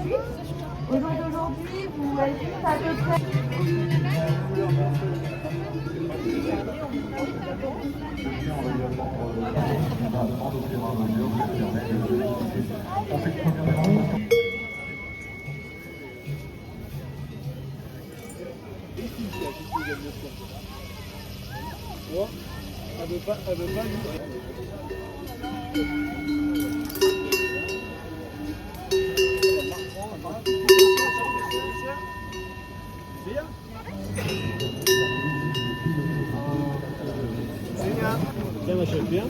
Au jour d'aujourd'hui, vous estimez à peu près. Tiens, ma chef, bien.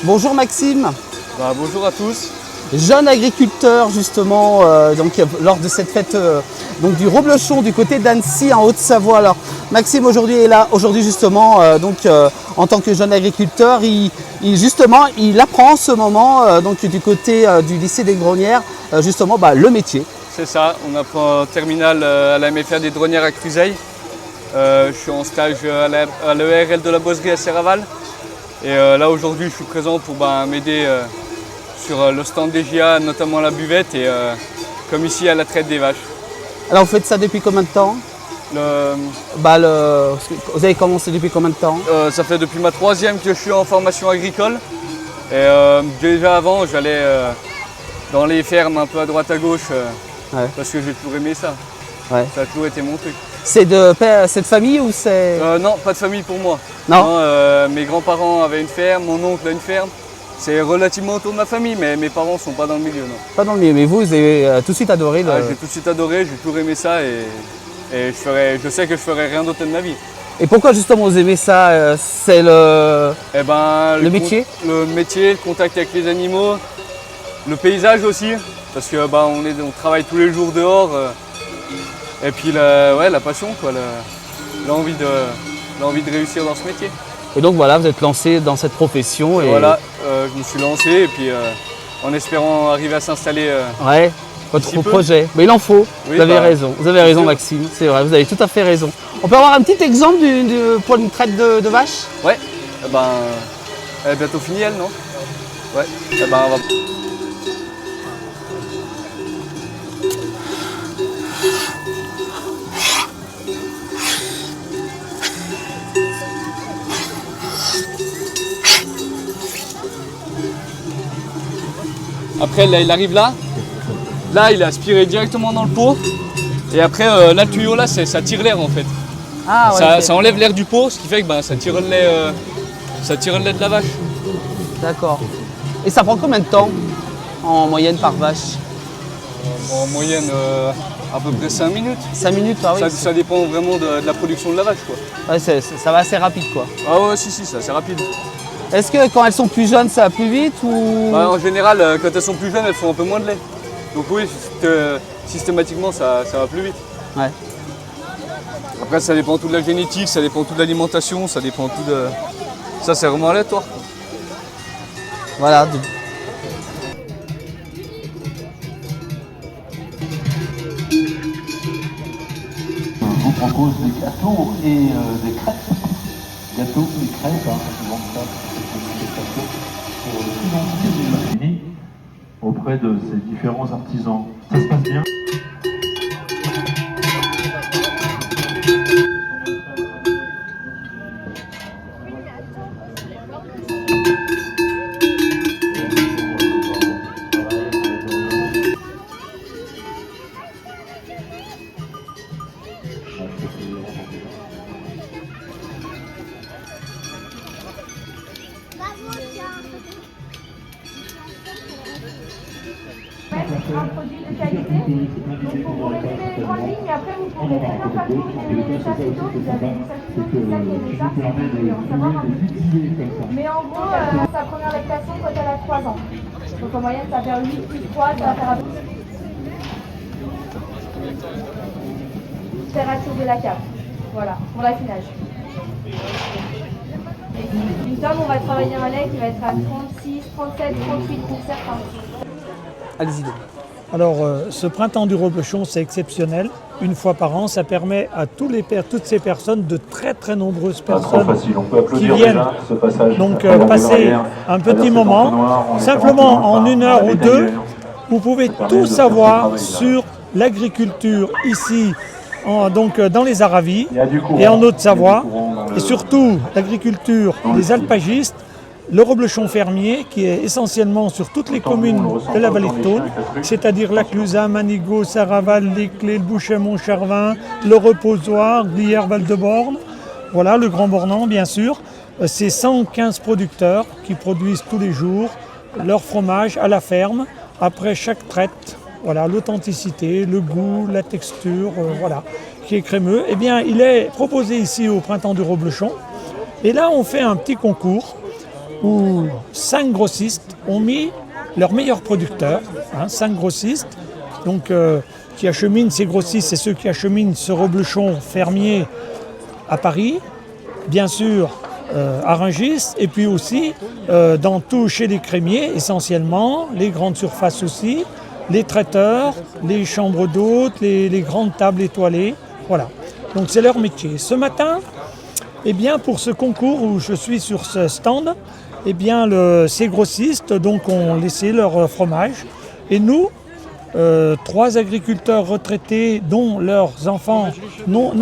Bonjour Maxime, Bonjour à tous. jeune agriculteur justement lors de cette fête donc du Reblochon du côté d'Annecy en Haute-Savoie. Alors Maxime aujourd'hui est là justement en tant que jeune agriculteur, il apprend en ce moment donc du côté du lycée des Gronières justement le métier. C'est ça, on apprend en terminale à la MFR des Dronières à Cruzeil. Je suis en stage à l'ERL de la Boiserie à Serraval. Et là aujourd'hui je suis présent pour m'aider sur le stand des GIA, notamment la buvette et comme ici à la traite des vaches. Alors vous faites ça depuis combien de temps? Vous avez commencé depuis combien de temps? Ça fait depuis ma 3e que je suis en formation agricole. Et déjà avant j'allais dans les fermes un peu à droite à gauche parce que j'ai toujours aimé ça. Ouais. Ça a toujours été mon truc. C'est de famille ou c'est... Non, pas de famille pour moi. Non. Mes grands-parents avaient une ferme, mon oncle a une ferme. C'est relativement autour de ma famille, mais mes parents ne sont pas dans le milieu. Non. Pas dans le milieu, mais vous avez tout de suite adoré le... J'ai tout de suite adoré, j'ai toujours aimé ça et je sais que je ferai rien d'autre de ma vie. Et pourquoi justement vous aimez ça? C'est le métier? Le métier, le contact avec les animaux, le paysage aussi, parce que on travaille tous les jours dehors. Et puis la passion, l'envie de réussir dans ce métier. Et donc voilà, vous êtes lancé dans cette profession. Et voilà, je me suis lancé et puis en espérant arriver à s'installer. Ouais, votre projet. Mais il en faut, Oui, vous avez raison Maxime, c'est vrai, vous avez tout à fait raison. On peut avoir un petit exemple pour une traite de vache? Ouais, elle est bientôt finie elle, non? Ouais, on va... Après, là, il arrive là. Là, il est aspiré directement dans le pot. Et après, là, le tuyau, là, ça tire l'air en fait. Ah, ouais, ça enlève l'air du pot, ce qui fait que ça tire le lait de la vache. D'accord. Et ça prend combien de temps en moyenne par vache? En moyenne, à peu près 5 minutes. 5 minutes, ah oui. Ça dépend vraiment de la production de la vache, quoi. Ouais, ça va assez rapide, quoi. Ah ouais, si, c'est assez rapide. Est-ce que quand elles sont plus jeunes, ça va plus vite ou... En général, quand elles sont plus jeunes, elles font un peu moins de lait. Donc oui, systématiquement, ça va plus vite. Ouais. Après, ça dépend tout de la génétique, ça dépend tout de l'alimentation, ça dépend tout de... Ça, c'est vraiment aléatoire. Voilà. Je vous propose des gâteaux et des crêpes. Gâteaux et crêpes, ils vendent ça pour financer des machines auprès de ces différents artisans. Ça se passe bien. C'est un produit de qualité. Donc pour vous résumer les grandes lignes, après vous pouvez très bien faire les chapiteaux. Vous avez des chapiteaux qui s'aiment et ça, vous pouvez en savoir un peu plus. Mais en gros, sa première lactation quand elle a 3 ans. Donc en moyenne, ça fait 8 plus 3, ça va faire à peu près. Température de la cave. Voilà, pour l'affinage. Une tonne, on va travailler un lait qui va être à 36, 37, 38 pour certains. Allez-y. Alors, ce printemps du Reblochon, c'est exceptionnel. Une fois par an, ça permet à toutes ces personnes, de très très nombreuses personnes, qui viennent donc passer un petit moment. Simplement, en 1 heure ou 2, vous pouvez tout savoir sur l'agriculture ici, donc dans les Aravis et en Haute-Savoie, et surtout l'agriculture des alpagistes, le reblochon fermier qui est essentiellement sur toutes les communes de la vallée de Thône, c'est-à-dire La Clusaz, Manigot, Saraval, Les Clés, le Bouchet, Montcharvin, le Reposoir, Glières, Val-de-Borne, voilà, le Grand Bornand bien sûr. C'est 115 producteurs qui produisent tous les jours leur fromage à la ferme, après chaque traite. Voilà, l'authenticité, le goût, la texture, voilà, qui est crémeux. Eh bien, il est proposé ici au printemps du Reblochon. Et là, on fait un petit concours où 5 grossistes ont mis leurs meilleurs producteurs, 5 grossistes, donc qui acheminent, ces grossistes, c'est ceux qui acheminent ce Reblochon fermier à Paris, bien sûr à Rungis, et puis aussi dans tout chez les crémiers essentiellement, les grandes surfaces aussi, les traiteurs, les chambres d'hôtes, les grandes tables étoilées, voilà. Donc c'est leur métier. Ce matin, eh bien, pour ce concours où je suis sur ce stand, eh bien, ces grossistes donc, ont laissé leur fromage. Et nous, 3 agriculteurs retraités dont leurs enfants n'ont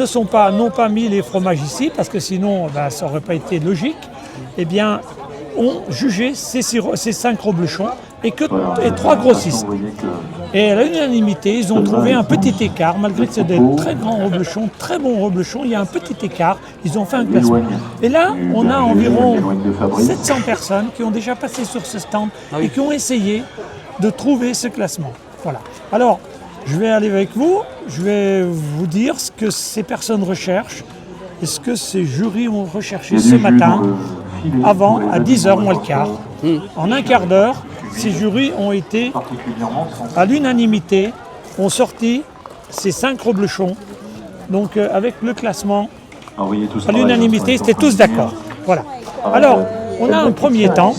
pas mis les fromages ici, parce que sinon ça n'aurait pas été logique, eh bien, ont jugé ces 5 reblochons et 3 grossistes. Et à l'unanimité, ils ont trouvé un petit écart, malgré que c'est des très grands reblochons, très bons reblochons, il y a un petit écart, ils ont fait un classement. Et là, on a environ 700 personnes qui ont déjà passé sur ce stand et qui ont essayé de trouver ce classement. Voilà. Alors, je vais aller avec vous, je vais vous dire ce que ces personnes recherchent et ce que ces jurys ont recherché ce matin, avant, à 10h moins le quart. En un quart d'heure, ces jurys ont été, à l'unanimité, ont sorti ces 5 reblochons. Donc avec le classement, à l'unanimité, ils étaient tous d'accord. Voilà. Alors, on a un premier temps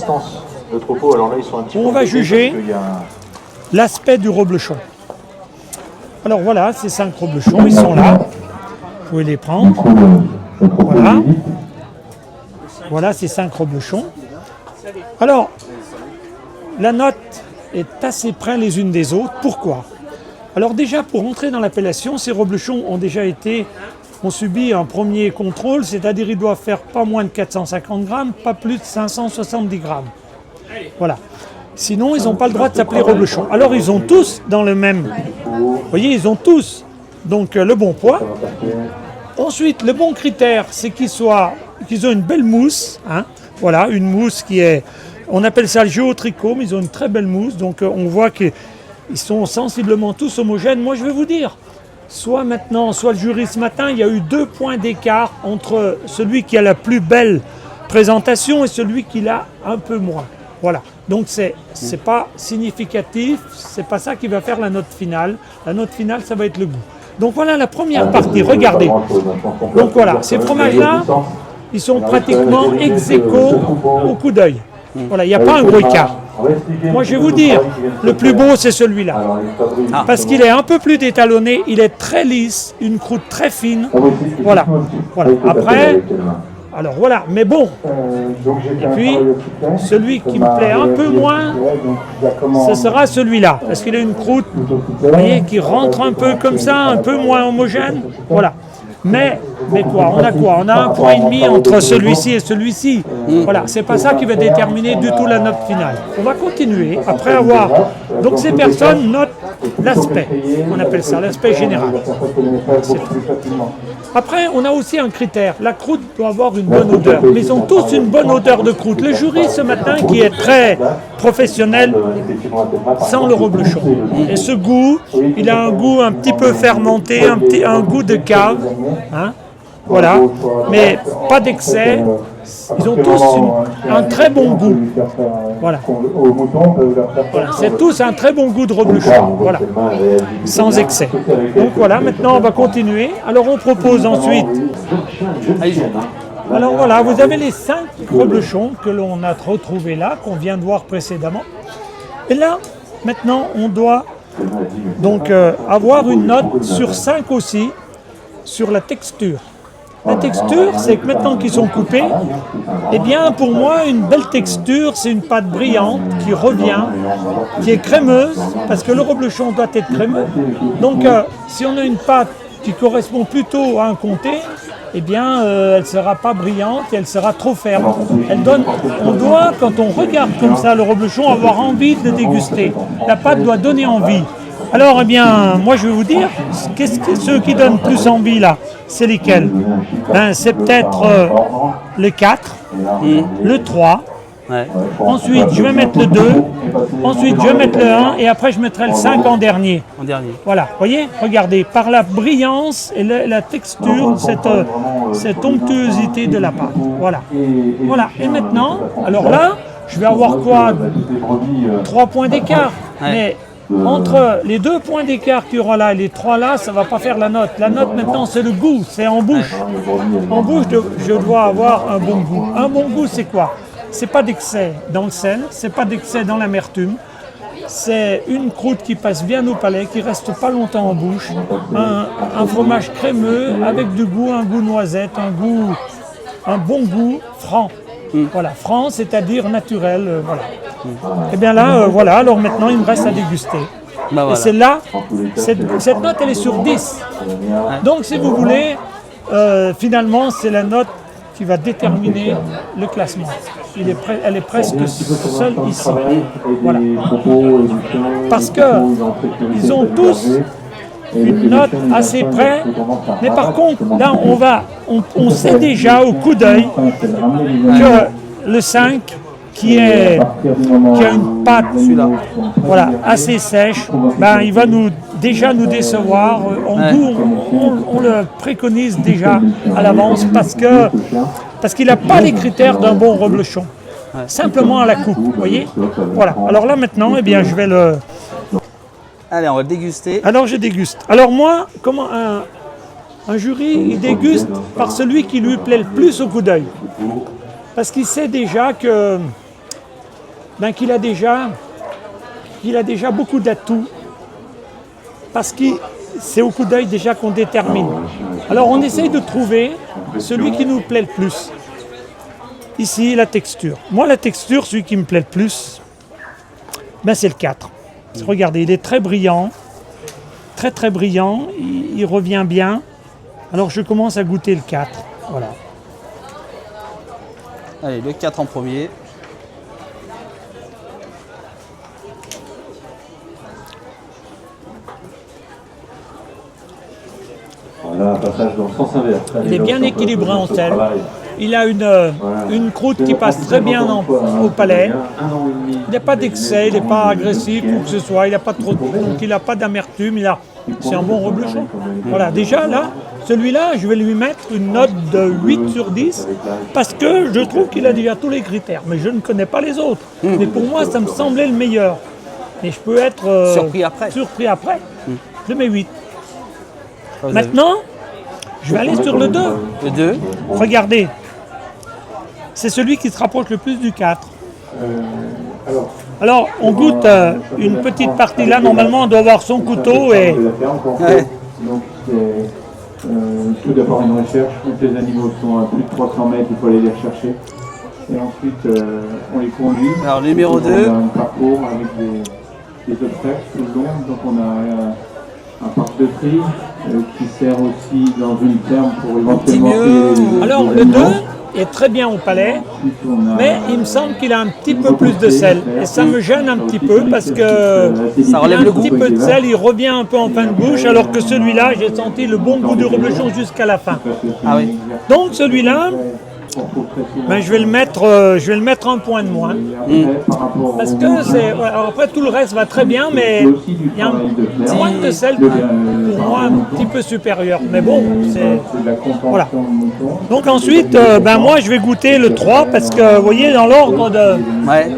où on va juger l'aspect du reblochon. Alors voilà, ces 5 reblochons, ils sont là. Vous pouvez les prendre. Voilà. Voilà ces 5 reblochons. Alors, la note est assez près les unes des autres. Pourquoi? Alors déjà, pour entrer dans l'appellation, ces reblochons ont subi un premier contrôle, c'est-à-dire ils doivent faire pas moins de 450 grammes, pas plus de 570 grammes. Voilà. Sinon, ils n'ont pas le droit de s'appeler reblochons. Alors, ils ont tous dans le même... Vous voyez, ils ont tous donc le bon poids. Ensuite, le bon critère, c'est qu'ils ont une belle mousse. Voilà, une mousse qui est... On appelle ça le géotricot, mais ils ont une très belle mousse. Donc, on voit qu'ils sont sensiblement tous homogènes. Moi, je vais vous dire, soit le jury ce matin, il y a eu 2 points d'écart entre celui qui a la plus belle présentation et celui qui l'a un peu moins. Voilà. Donc, c'est pas significatif, c'est pas ça qui va faire la note finale. La note finale, ça va être le goût. Donc, voilà la première partie. Regardez. Donc, voilà. Ces fromages-là, ils sont pratiquement ex-aequo au coup d'œil. Voilà, il n'y a pas un gros écart. Moi, je vais vous dire, le plus beau, c'est celui-là. Parce qu'il est un peu plus détalonné, il est très lisse, une croûte très fine. Voilà. Après, alors voilà, mais bon. Et puis, celui qui me plaît un peu moins, ce sera celui-là. Parce qu'il a une croûte, vous voyez, qui rentre un peu comme ça, un peu moins homogène. Voilà. Mais quoi? On a 1,5 point entre celui-ci et celui-ci. Voilà, c'est pas ça qui va déterminer du tout la note finale. On va continuer après avoir. Donc ces personnes notent l'aspect. On appelle ça l'aspect général. Après, on a aussi un critère. La croûte doit avoir une bonne odeur. Mais ils ont tous une bonne odeur de croûte. Le jury ce matin, qui est très professionnel, sent le reblochon. Et ce goût, il a un goût un petit peu fermenté, un goût de cave. Hein, voilà. Mais pas d'excès. Ils ont tous un très bon goût. Voilà. Voilà. C'est tous un très bon goût de reblochon. Voilà. Sans excès. Donc voilà, maintenant on va continuer. Alors on propose ensuite. Alors voilà, vous avez les 5 reblochons que l'on a retrouvés là, qu'on vient de voir précédemment. Et là, maintenant, on doit donc avoir une note sur 5 aussi, sur la texture. La texture, c'est que maintenant qu'ils sont coupés, eh bien pour moi une belle texture, c'est une pâte brillante qui revient, qui est crémeuse, parce que le reblochon doit être crémeux. Donc si on a une pâte qui correspond plutôt à un comté, eh bien elle ne sera pas brillante et elle sera trop ferme. On doit, quand on regarde comme ça le reblochon, avoir envie de déguster. La pâte doit donner envie. Alors, eh bien, moi je vais vous dire, ceux qui donnent plus envie là, c'est lesquels? C'est peut-être le 4, le 3, ensuite je vais mettre le 2, ensuite je vais mettre le 1 et après je mettrai le 5 en dernier. Voilà, voyez, regardez, par la brillance et la texture, cette onctuosité de la pâte. Voilà. Voilà, et maintenant, alors là, je vais avoir quoi? 3 points d'écart. Mais entre les 2 points d'écart qu'il y aura là et les 3 là, ça ne va pas faire la note. La note maintenant, c'est le goût, c'est en bouche. En bouche, je dois avoir un bon goût. Un bon goût, c'est quoi? C'est pas d'excès dans le sel, c'est pas d'excès dans l'amertume. C'est une croûte qui passe bien au palais, qui reste pas longtemps en bouche. Un fromage crémeux avec du goût, un goût noisette, un bon goût franc. Voilà, franc, c'est-à-dire naturel. Voilà. Et bien là, voilà, alors maintenant il me reste à déguster. Et c'est là, cette note elle est sur 10. Donc si vous voulez, finalement c'est la note qui va déterminer le classement. Elle est presque seule ici. Voilà. Parce qu'ils ont tous une note assez près, mais par contre, là on sait déjà au coup d'œil que le 5 qui a une pâte voilà, assez sèche, ben, il va déjà nous décevoir. En goût, on le préconise déjà à l'avance parce qu'il n'a pas les critères d'un bon reblochon. Simplement à la coupe, vous voyez. Voilà. Alors là maintenant, eh bien, je vais le... Allez, on va le déguster. Alors je déguste. Alors moi, comment un jury, il déguste par celui qui lui plaît le plus au coup d'œil. Parce qu'il sait déjà que qu'il a déjà beaucoup d'atouts. Parce que c'est au coup d'œil déjà qu'on détermine. Alors on essaye de trouver celui qui nous plaît le plus. Ici, la texture. Moi, la texture, celui qui me plaît le plus, c'est le 4. Regardez, il est très brillant, très très brillant, il revient bien. Alors je commence à goûter le 4. Voilà. Allez, le 4 en premier. Voilà, un passage dans le sens inverse. Il est bien équilibré en sel. Il a une croûte qui passe très bien au palais. Il n'a pas d'excès, il n'est pas agressif ou que ce soit. Il n'a pas trop, donc il n'a pas d'amertume. C'est un bon reblochon. Voilà, déjà là, celui-là, je vais lui mettre une note de 8 sur 10 parce que je trouve qu'il a déjà tous les critères. Mais je ne connais pas les autres. Mais pour moi, ça me semblait le meilleur. Et je peux être surpris après. Je mets 8. Maintenant, je vais aller sur le 2. Le 2. Regardez. C'est celui qui se rapproche le plus du 4. Alors, on goûte une petite partie là. Normalement, on doit avoir son couteau et... Donc, tout d'abord une recherche. Tous les animaux sont à plus de 300 mètres, il faut aller les rechercher. Et ensuite, on les conduit. Alors, numéro 2. On a un parcours avec des obstacles tout le long. Donc, on a un parc de tri qui sert aussi dans une ferme pour éventuellement... Alors, le 2... est très bien au palais, mais il me semble qu'il a un petit peu plus de sel. Et ça me gêne un petit peu parce que Ça relève le un petit goût. peu de sel, il revient un peu en fin de bouche, alors que celui-là, j'ai senti le bon goût du reblochon jusqu'à la fin. Ah oui. Donc celui-là, ben, je vais le mettre un point de moins. Parce que c'est. Alors après tout le reste va très bien, mais il y a un point de sel pour moi un petit peu supérieur. Mais bon, c'est. Voilà. Donc ensuite, ben moi je vais goûter le 3 parce que vous voyez dans l'ordre de. Ouais.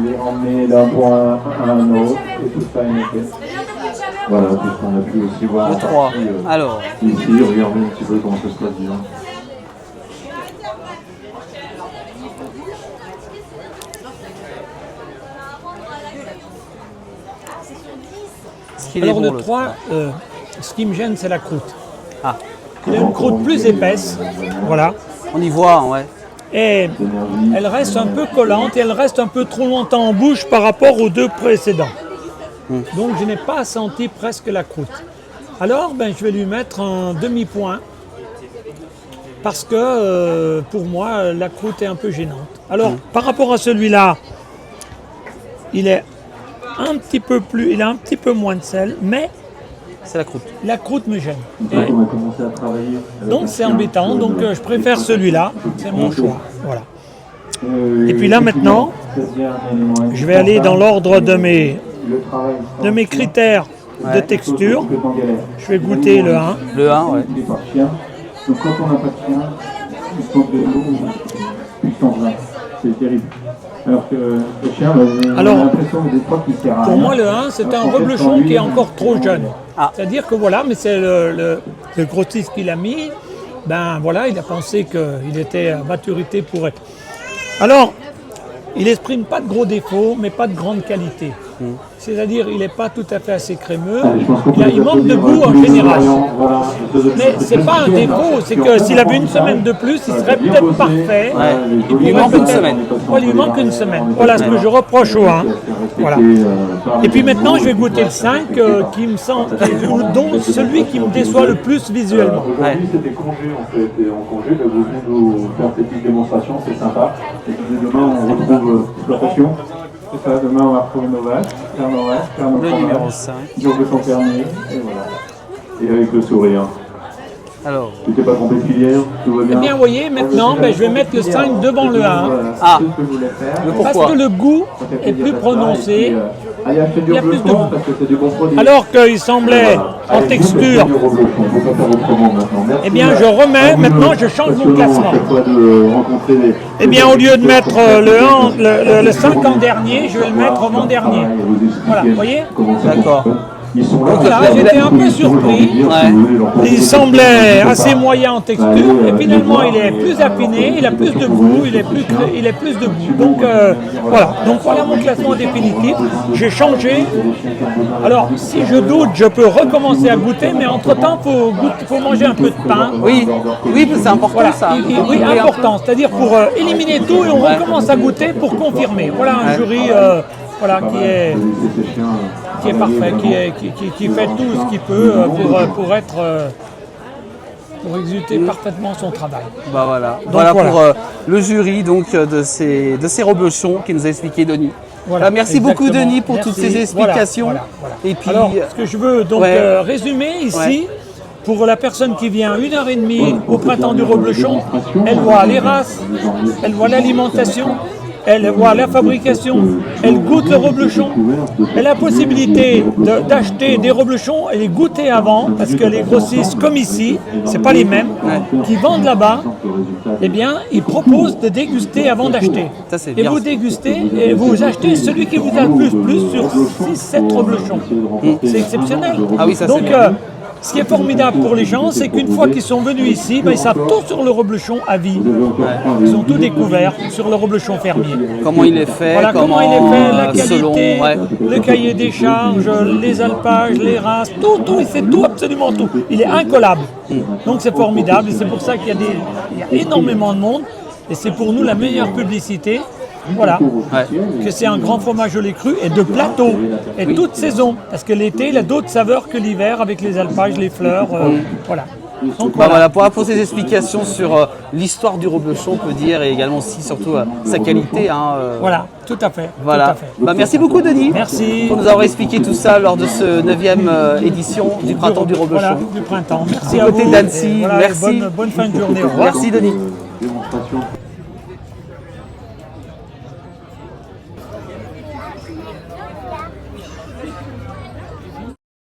Les ramener d'un point à un autre, et tout ça est noté. Voilà, tout ce qu'on a pu aussi voir Le en 3. partie, Alors, ici, regardez un petit peu comment ça se passe, disons. Alors le 3, ce qui me gêne c'est la croûte. Ah. Il a une croûte plus épaisse, voilà. on y voit, ouais. Et elle reste un peu collante et elle reste un peu trop longtemps en bouche par rapport aux deux précédents. Donc je n'ai pas senti presque la croûte. Alors ben, je vais lui mettre un demi-point parce que pour moi la croûte est un peu gênante. Alors par rapport à celui-là, il est un petit peu plus, il a un petit peu moins de sel, mais C'est la croûte. la croûte me gêne. On a commencé à travailler. Donc c'est embêtant, donc je préfère celui-là, c'est mon choix. Voilà. Et puis là maintenant, je vais aller dans l'ordre de mes critères de texture. Je vais goûter le 1. Le 1, ouais. Donc quand on n'a pas de chien, il se manque de l'eau, puissance 20. C'est terrible. Alors que le chien, on a l'impression des fois qu'il sert à rien. Pour moi, le 1, c'est un reblochon qui est encore trop jeune. Ah. C'est-à-dire que voilà, mais c'est le grossiste qu'il a mis. Ben voilà, il a pensé qu'il était à maturité pour être. Alors, il n'exprime pas de gros défauts, mais pas de grande qualité. C'est-à-dire, il n'est pas tout à fait assez crémeux. Il manque de goût en général. Mais ce n'est pas un défaut, c'est que s'il avait une semaine de plus, il serait peut-être parfait. Ouais. Et puis, Il manque une semaine. Voilà, il manque une semaine. Voilà ce que je reproche au 1. Voilà. Et puis maintenant, je vais goûter le 5, qui me semble, dont celui qui me déçoit le plus visuellement. Aujourd'hui, c'était congé, on fait en congé, là, vous venez nous faire cette petite démonstration, c'est sympa. Et puis demain, on retrouve l'exploitation. C'est ça, demain, on va retrouver nos vaches, faire nos vaches, faire nos Le fromages, numéro 5. jour de son permis, et voilà. Et avec le sourire. Alors, Tu t'es pas trompé de filière, tout va Eh bien. bien, vous voyez, maintenant, ben, je vais mettre le 5 devant le 1. Ah. C'est ce que je voulais faire. le Parce pourquoi que le goût Ça fait est plaisir plus d'être là, prononcé, et puis, allez acheter du il y a plus de reblochon, goût. parce que c'est du bon produit. alors qu'il semblait en Allez, texture. vous, faites du reblochon, faut pas faire autrement maintenant. Merci, Eh bien, je remets, maintenant, je change mon classement. à chaque fois de rencontrer les- Eh bien, au lieu de mettre le 5 en dernier, je vais le mettre en dernier. Voilà, vous voyez? D'accord. Ils sont là. Donc là, j'étais un peu surpris. Il semblait assez moyen en texture, et finalement, il est plus affiné, il a plus de goût, il est plus de goût. Donc, voilà mon classement définitif. J'ai changé. Alors, si je doute, je peux recommencer à goûter, mais entre-temps, il faut manger un peu de pain. oui, c'est important Voilà, ça. oui, important, c'est-à-dire pour éliminer tout et on recommence à goûter pour confirmer. Voilà un jury qui est parfait, qui fait tout ce qu'il peut pour exécuter parfaitement son travail. Bah voilà. Donc, voilà voilà. pour le jury donc, de ces reblochons qui nous a expliqué Denis. Voilà, Merci beaucoup exactement. Denis pour toutes Merci. ces explications. Voilà. Et puis, Alors, ce que je veux donc résumer ici, pour la personne qui vient 1h30 au printemps du Reblochon, elle voit les races, elle voit l'alimentation, elle voit la fabrication, elle goûte le reblochon, elle a la possibilité d'acheter des reblochons et les goûter avant, parce que les grossistes, comme ici, c'est pas les mêmes, qui vendent là-bas, eh bien, ils proposent de déguster avant d'acheter. Ça, c'est Et bien. vous dégustez et vous achetez celui qui vous a le plus sur 6-7 reblochons. C'est exceptionnel. Ah oui, ça, c'est Donc, bien. ce qui est formidable pour les gens, c'est qu'une fois qu'ils sont venus ici, ils savent tout sur le reblochon à vie. Ils ont tout découvert sur le reblochon fermier. comment il est fait, Voilà comment il est fait, la qualité, selon, le cahier des charges, les alpages, les races, tout, il sait tout, absolument tout. Il est incollable. Donc c'est formidable et c'est pour ça qu'il y a énormément de monde et c'est pour nous la meilleure publicité. Voilà, que c'est un grand fromage au lait cru et de plateau, et toute saison, parce que l'été il a d'autres saveurs que l'hiver avec les alpages, les fleurs, voilà. Donc Bah voilà, pour apporter des explications sur l'histoire du reblochon, on peut dire, et également aussi surtout sa qualité. Hein, Voilà, tout à fait. Voilà. Tout à fait. Bah, merci beaucoup Denis. Merci. Pour nous avoir expliqué tout ça lors de ce 9e édition du printemps du reblochon. Voilà, du printemps. Merci Du à côté vous. d'Annecy, Et voilà, merci. Bonne fin de journée. Au revoir. Merci Denis. Démonstration.